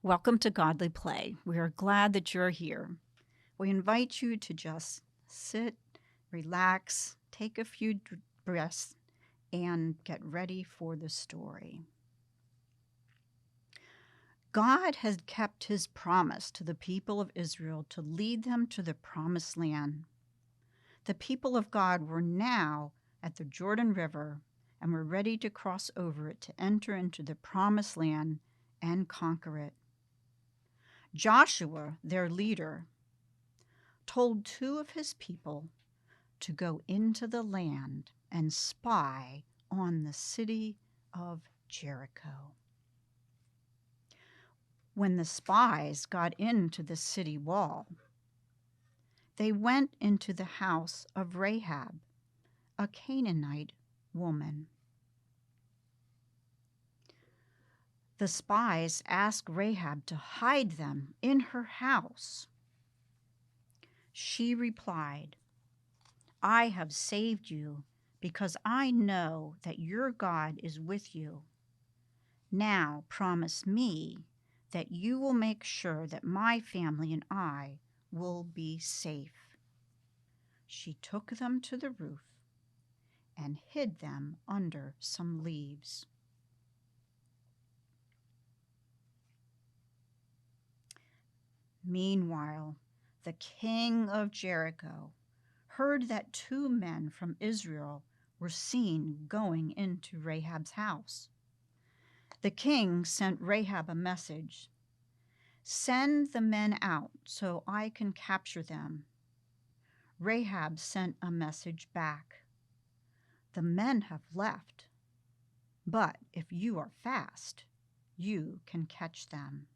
Welcome to Godly Play. We are glad that you're here. We invite you to just sit, relax, take a few breaths, and get ready for the story. God had kept his promise to the people of Israel to lead them to the promised land. The people of God were now at the Jordan River and were ready to cross over it to enter into the promised land and conquer it. Joshua, their leader, told two of his people to go into the land and spy on the city of Jericho. When the spies got into the city wall, they went into the house of Rahab, a Canaanite woman. The spies asked Rahab to hide them in her house. She replied, "I have saved you because I know that your God is with you. Now promise me that you will make sure that my family and I will be safe." She took them to the roof and hid them under some leaves. Meanwhile, the king of Jericho heard that two men from Israel were seen going into Rahab's house. The king sent Rahab a message. "Send the men out so I can capture them." Rahab sent a message back. "The men have left, but if you are fast, you can catch them."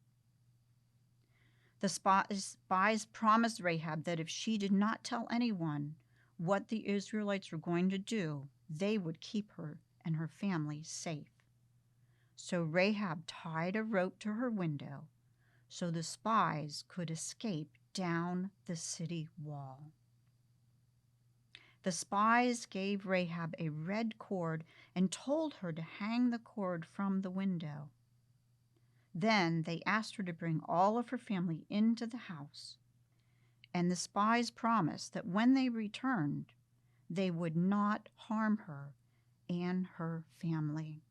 The spies promised Rahab that if she did not tell anyone what the Israelites were going to do, they would keep her and her family safe. So Rahab tied a rope to her window so the spies could escape down the city wall. The spies gave Rahab a red cord and told her to hang the cord from the window. Then they asked her to bring all of her family into the house, and the spies promised that when they returned, they would not harm her and her family.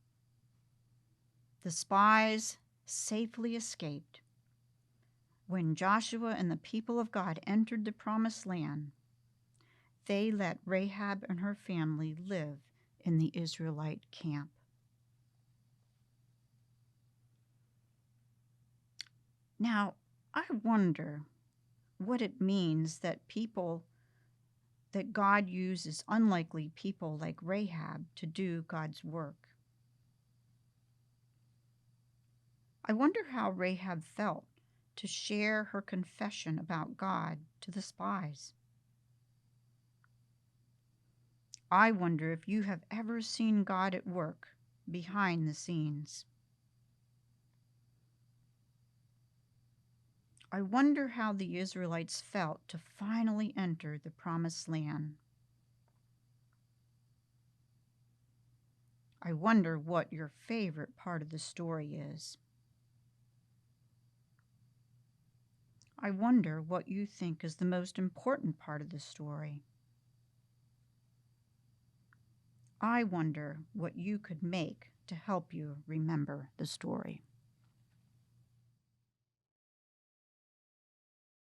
The spies safely escaped. When Joshua and the people of God entered the promised land, they let Rahab and her family live in the Israelite camp. Now, I wonder what it means that God uses unlikely people like Rahab to do God's work. I wonder how Rahab felt to share her confession about God to the spies. I wonder if you have ever seen God at work behind the scenes. I wonder how the Israelites felt to finally enter the promised land. I wonder what your favorite part of the story is. I wonder what you think is the most important part of the story. I wonder what you could make to help you remember the story.